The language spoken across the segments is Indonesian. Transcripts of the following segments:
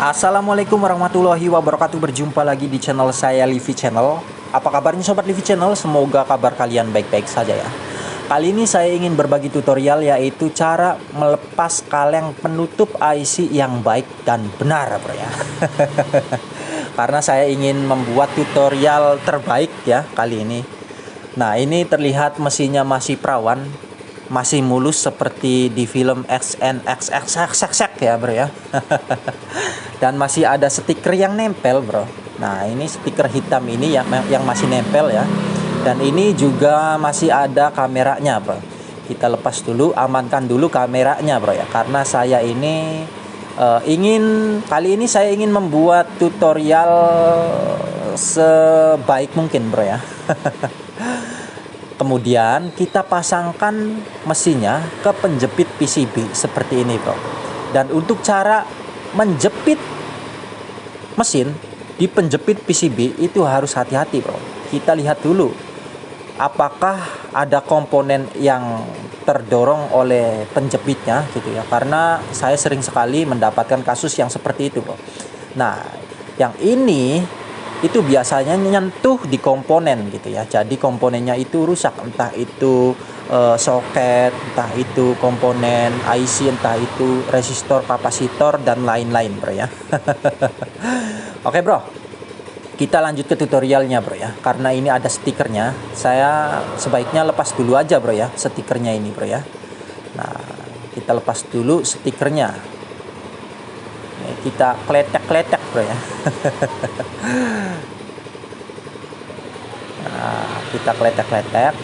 Assalamualaikum warahmatullahi wabarakatuh. Berjumpa lagi di channel saya, Livi Channel. Apa kabarnya sobat Livi Channel? Semoga kabar kalian baik-baik saja ya. Kali ini saya ingin berbagi tutorial, yaitu cara melepas kaleng penutup IC yang baik dan benar bro ya. Karena saya ingin membuat tutorial terbaik ya kali ini. Nah, ini terlihat mesinnya masih perawan, masih mulus seperti di film XNXXXX ya bro ya. Dan masih ada stiker yang nempel bro. Nah, ini stiker hitam ini yang masih nempel ya. Dan ini juga masih ada kameranya bro. Kita lepas dulu, amankan dulu kameranya bro ya. Karena saya ini kali ini saya ingin membuat tutorial sebaik mungkin bro ya. Kemudian kita pasangkan mesinnya ke penjepit PCB seperti ini bro. Dan untuk cara menjepit mesin di penjepit PCB itu harus hati-hati bro. Kita lihat dulu apakah ada komponen yang terdorong oleh penjepitnya gitu ya. Karena saya sering sekali mendapatkan kasus yang seperti itu bro. Nah, yang ini itu biasanya nyentuh di komponen gitu ya. Jadi komponennya itu rusak, entah itu soket, entah itu komponen IC, entah itu resistor, kapasitor dan lain-lain bro ya. Oke bro, kita lanjut ke tutorialnya bro ya. Karena ini ada stikernya, saya sebaiknya lepas dulu aja bro ya stikernya ini bro ya. Nah, kita lepas dulu stikernya. Kita kletek-kletek bro ya. Nah, kita kletek-kletek.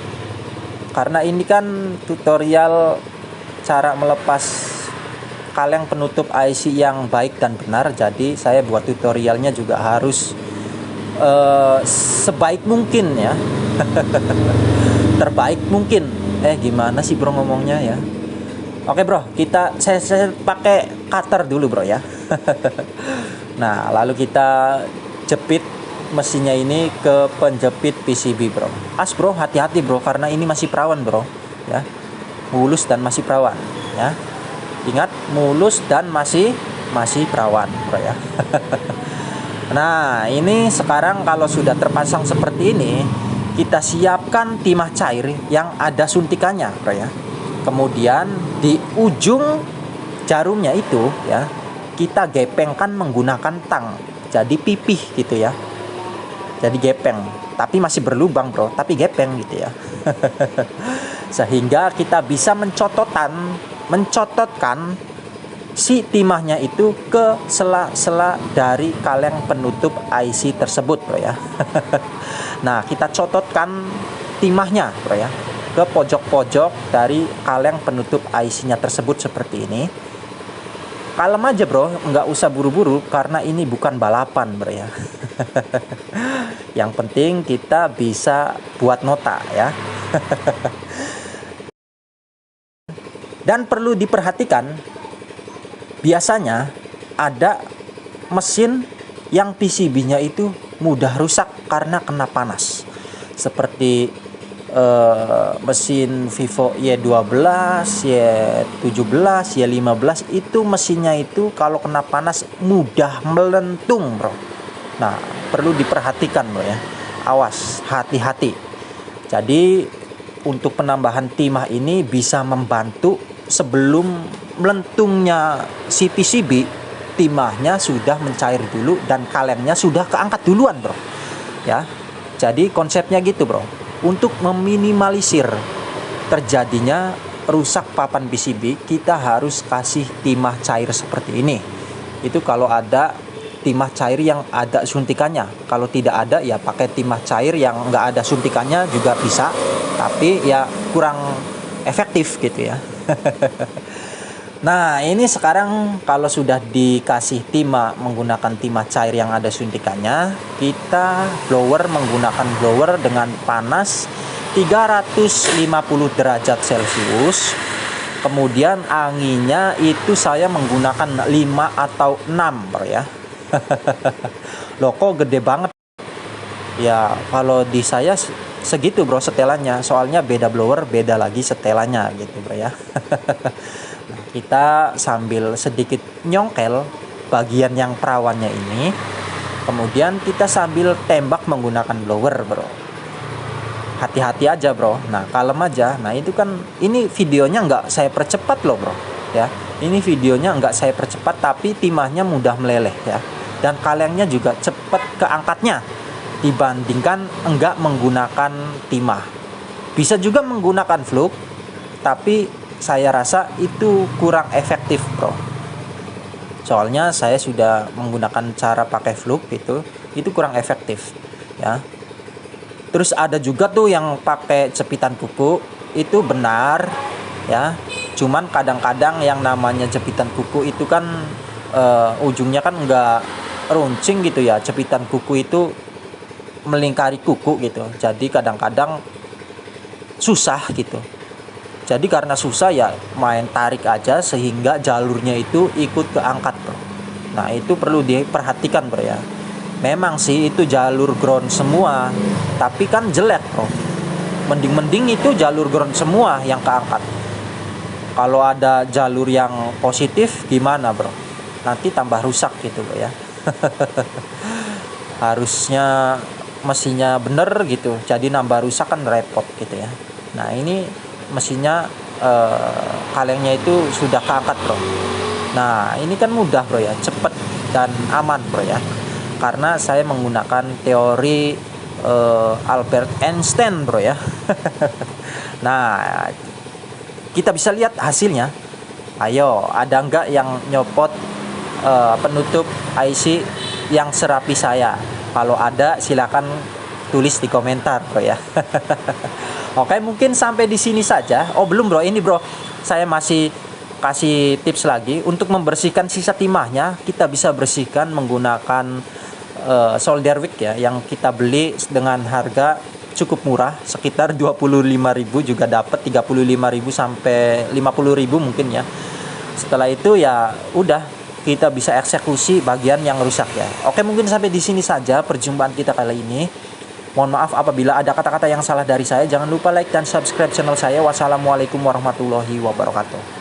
Karena ini kan tutorial cara melepas kaleng penutup IC yang baik dan benar, jadi saya buat tutorialnya juga harus sebaik mungkin ya. Terbaik mungkin. Gimana sih bro ngomongnya ya? Oke bro, saya pakai cutter dulu bro ya. Nah, lalu kita jepit mesinnya ini ke penjepit PCB bro. Bro, hati-hati bro, karena ini masih perawan bro ya. Mulus dan masih perawan ya. Ingat, mulus dan masih perawan bro ya. Nah, ini sekarang kalau sudah terpasang seperti ini, kita siapkan timah cair yang ada suntikannya bro ya. Kemudian di ujung jarumnya itu ya, kita gepengkan menggunakan tang. Jadi pipih gitu ya. Jadi gepeng, tapi masih berlubang bro, tapi gepeng gitu ya. Sehingga kita bisa mencototkan si timahnya itu ke sela-sela dari kaleng penutup IC tersebut bro ya. Nah, kita cototkan timahnya bro ya ke pojok-pojok dari kaleng penutup IC-nya tersebut seperti ini. Kalem aja bro, nggak usah buru-buru karena ini bukan balapan bro ya. Yang penting kita bisa buat nota ya. Dan perlu diperhatikan, biasanya ada mesin yang PCB-nya itu mudah rusak karena kena panas. Seperti mesin Vivo Y12, Y17, Y15 itu mesinnya itu kalau kena panas mudah melentung bro. Nah, perlu diperhatikan bro ya. Awas, hati-hati. Jadi untuk penambahan timah ini bisa membantu sebelum melentungnya si PCB, timahnya sudah mencair dulu dan kalemnya sudah keangkat duluan bro ya. Jadi konsepnya gitu bro, untuk meminimalisir terjadinya rusak papan PCB, kita harus kasih timah cair seperti ini. Itu kalau ada timah cair yang ada suntikannya. Kalau tidak ada ya pakai timah cair yang nggak ada suntikannya juga bisa, tapi ya kurang efektif gitu ya. Nah, ini sekarang kalau sudah dikasih timah menggunakan timah cair yang ada suntikannya, kita menggunakan blower dengan panas 350 derajat Celcius. Kemudian anginnya itu saya menggunakan 5 atau 6 bro ya. Loh, kok gede banget ya? Kalau di saya segitu bro setelannya, soalnya beda blower beda lagi setelannya gitu bro ya. Nah, kita sambil sedikit nyongkel bagian yang perawannya ini. Kemudian kita sambil tembak menggunakan blower, bro. Hati-hati aja, bro. Nah, kalem aja. Nah, itu kan ini videonya nggak saya percepat loh, bro. Ya, ini videonya nggak saya percepat, tapi timahnya mudah meleleh ya. Dan kalengnya juga cepat keangkatnya dibandingkan enggak menggunakan timah. Bisa juga menggunakan fluke, tapi saya rasa itu kurang efektif, bro. Soalnya saya sudah menggunakan cara pakai fluke itu kurang efektif ya. Terus ada juga tuh yang pakai jepitan kuku, itu benar ya. Cuman kadang-kadang yang namanya jepitan kuku itu kan ujungnya kan enggak runcing gitu ya. Jepitan kuku itu melingkari kuku gitu. Jadi kadang-kadang susah gitu. Jadi karena susah ya main tarik aja sehingga jalurnya itu ikut keangkat, bro. Nah, itu perlu diperhatikan, bro ya. Memang sih itu jalur ground semua, tapi kan jelek, bro. Mending itu jalur ground semua yang keangkat. Kalau ada jalur yang positif gimana, bro? Nanti tambah rusak gitu, bro ya. Harusnya mesinnya bener gitu, jadi nambah rusak kan repot gitu ya. Nah, ini mesinnya kalengnya itu sudah keangkat, bro. Nah, ini kan mudah, bro ya, cepet dan aman, bro ya, karena saya menggunakan teori Albert Einstein, bro ya. Nah, kita bisa lihat hasilnya. Ayo, ada nggak yang nyopot penutup IC yang serapi saya? Kalau ada silakan tulis di komentar, bro ya. Oke, mungkin sampai di sini saja. Oh, belum, bro. Ini, bro, saya masih kasih tips lagi untuk membersihkan sisa timahnya. Kita bisa bersihkan menggunakan solder wick ya, yang kita beli dengan harga cukup murah, sekitar 25.000 juga dapat 35.000 sampai 50.000 mungkin ya. Setelah itu ya udah kita bisa eksekusi bagian yang rusak ya. Oke, mungkin sampai di sini saja perjumpaan kita kali ini. Mohon maaf apabila ada kata-kata yang salah dari saya. Jangan lupa like dan subscribe channel saya. Wassalamualaikum warahmatullahi wabarakatuh.